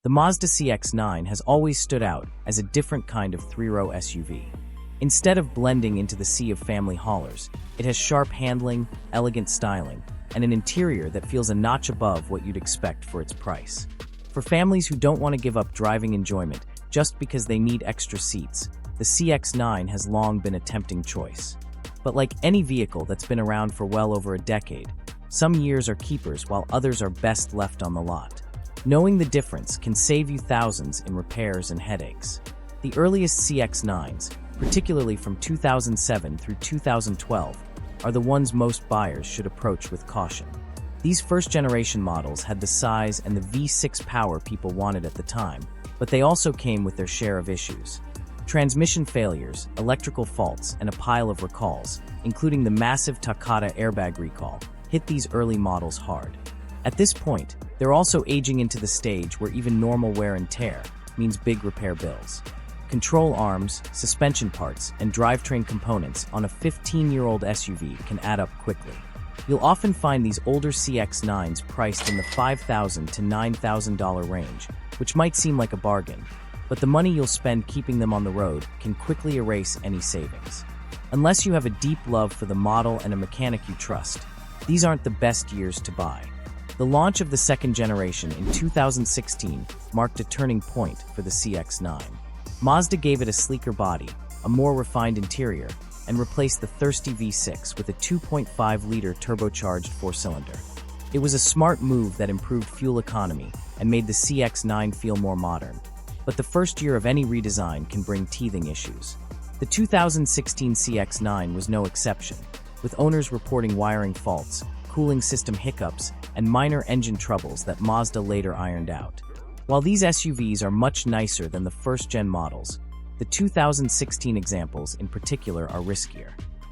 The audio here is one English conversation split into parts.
The Mazda CX-9 has always stood out as a different kind of three-row SUV. Instead of blending into the sea of family haulers, it has sharp handling, elegant styling, and an interior that feels a notch above what you'd expect for its price. For families who don't want to give up driving enjoyment just because they need extra seats, the CX-9 has long been a tempting choice. But like any vehicle that's been around for well over a decade, some years are keepers while others are best left on the lot. Knowing the difference can save you thousands in repairs and headaches. The earliest CX-9s, particularly from 2007 through 2012, are the ones most buyers should approach with caution. These first-generation models had the size and the V6 power people wanted at the time, but they also came with their share of issues. Transmission failures, electrical faults, and a pile of recalls, including the massive Takata airbag recall, hit these early models hard. At this point, they're also aging into the stage where even normal wear and tear means big repair bills. Control arms, suspension parts, and drivetrain components on a 15-year-old SUV can add up quickly. You'll often find these older CX-9s priced in the $5,000 to $9,000 range, which might seem like a bargain, but the money you'll spend keeping them on the road can quickly erase any savings. Unless you have a deep love for the model and a mechanic you trust, these aren't the best years to buy. The launch of the second generation in 2016 marked a turning point for the CX-9. Mazda gave it a sleeker body, a more refined interior, and replaced the thirsty V6 with a 2.5-liter turbocharged four-cylinder. It was a smart move that improved fuel economy and made the CX-9 feel more modern. But the first year of any redesign can bring teething issues. The 2016 CX-9 was no exception, with owners reporting wiring faults, cooling system hiccups, and minor engine troubles that Mazda later ironed out. While these SUVs are much nicer than the first-gen models, the 2016 examples in particular are riskier.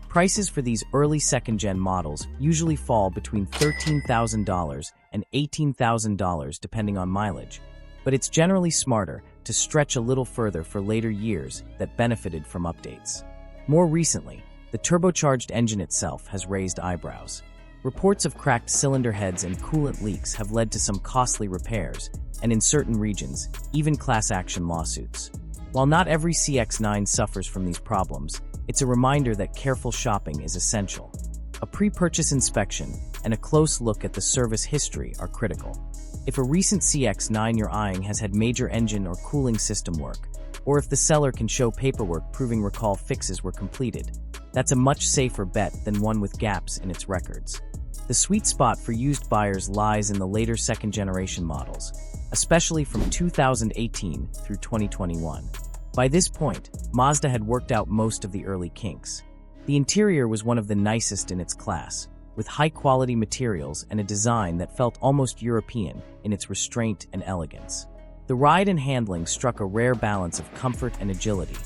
Prices for these early second-gen models usually fall between $13,000 and $18,000 depending on mileage, but it's generally smarter to stretch a little further for later years that benefited from updates. More recently, the turbocharged engine itself has raised eyebrows. Reports of cracked cylinder heads and coolant leaks have led to some costly repairs, and in certain regions, even class action lawsuits. While not every CX-9 suffers from these problems, it's a reminder that careful shopping is essential. A pre-purchase inspection and a close look at the service history are critical. If a recent CX-9 you're eyeing has had major engine or cooling system work, or if the seller can show paperwork proving recall fixes were completed, that's a much safer bet than one with gaps in its records. The sweet spot for used buyers lies in the later second-generation models, especially from 2018 through 2021. By this point, Mazda had worked out most of the early kinks. The interior was one of the nicest in its class, with high-quality materials and a design that felt almost European in its restraint and elegance. The ride and handling struck a rare balance of comfort and agility,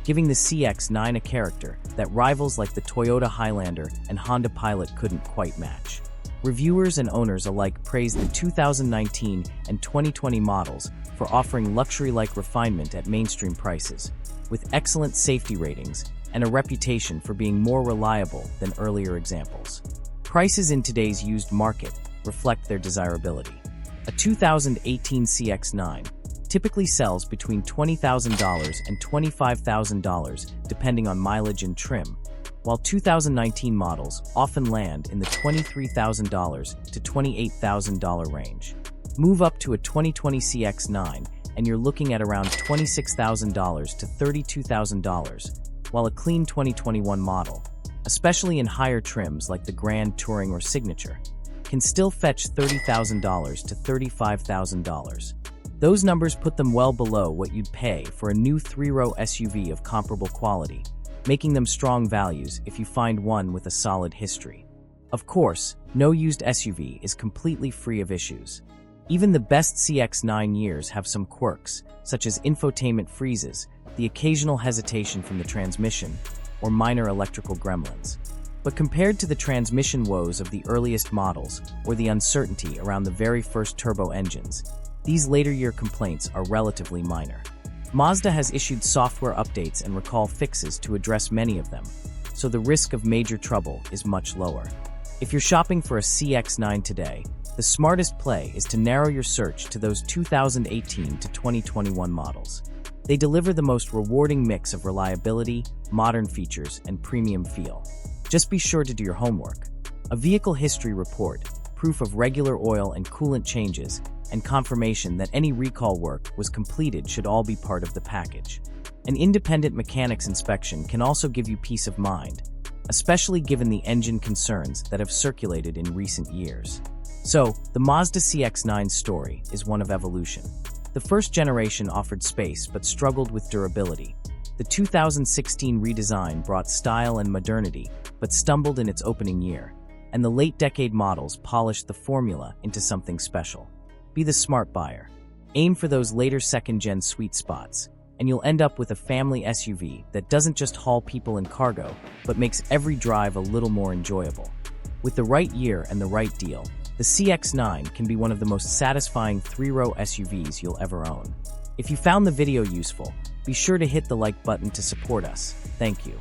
giving the CX-9 a character that rivals like the Toyota Highlander and Honda Pilot couldn't quite match. Reviewers and owners alike praised the 2019 and 2020 models for offering luxury-like refinement at mainstream prices, with excellent safety ratings and a reputation for being more reliable than earlier examples. Prices in today's used market reflect their desirability. A 2018 CX-9 typically sells between $20,000 and $25,000 depending on mileage and trim, while 2019 models often land in the $23,000 to $28,000 range. Move up to a 2020 CX-9 and you're looking at around $26,000 to $32,000, while a clean 2021 model, especially in higher trims like the Grand Touring or Signature, can still fetch $30,000 to $35,000. Those numbers put them well below what you'd pay for a new three-row SUV of comparable quality, making them strong values if you find one with a solid history. Of course, no used SUV is completely free of issues. Even the best CX-9 years have some quirks, such as infotainment freezes, the occasional hesitation from the transmission, or minor electrical gremlins. But compared to the transmission woes of the earliest models or the uncertainty around the very first turbo engines, these later year complaints are relatively minor. Mazda has issued software updates and recall fixes to address many of them, so the risk of major trouble is much lower. If you're shopping for a CX-9 today, The smartest play is to narrow your search to those 2018 to 2021 models. They deliver the most rewarding mix of reliability, modern features, and premium feel. Just be sure to do your homework. A vehicle history report, proof of regular oil and coolant changes, and confirmation that any recall work was completed should all be part of the package. An independent mechanic's inspection can also give you peace of mind, especially given the engine concerns that have circulated in recent years. So, the Mazda CX-9 story is one of evolution. The first generation offered space but struggled with durability. The 2016 redesign brought style and modernity, but stumbled in its opening year. And the late-decade models polished the formula into something special. Be the smart buyer. Aim for those later second-gen sweet spots, and you'll end up with a family SUV that doesn't just haul people and cargo, but makes every drive a little more enjoyable. With the right year and the right deal, the CX-9 can be one of the most satisfying three-row SUVs you'll ever own. If you found the video useful, be sure to hit the like button to support us. Thank you.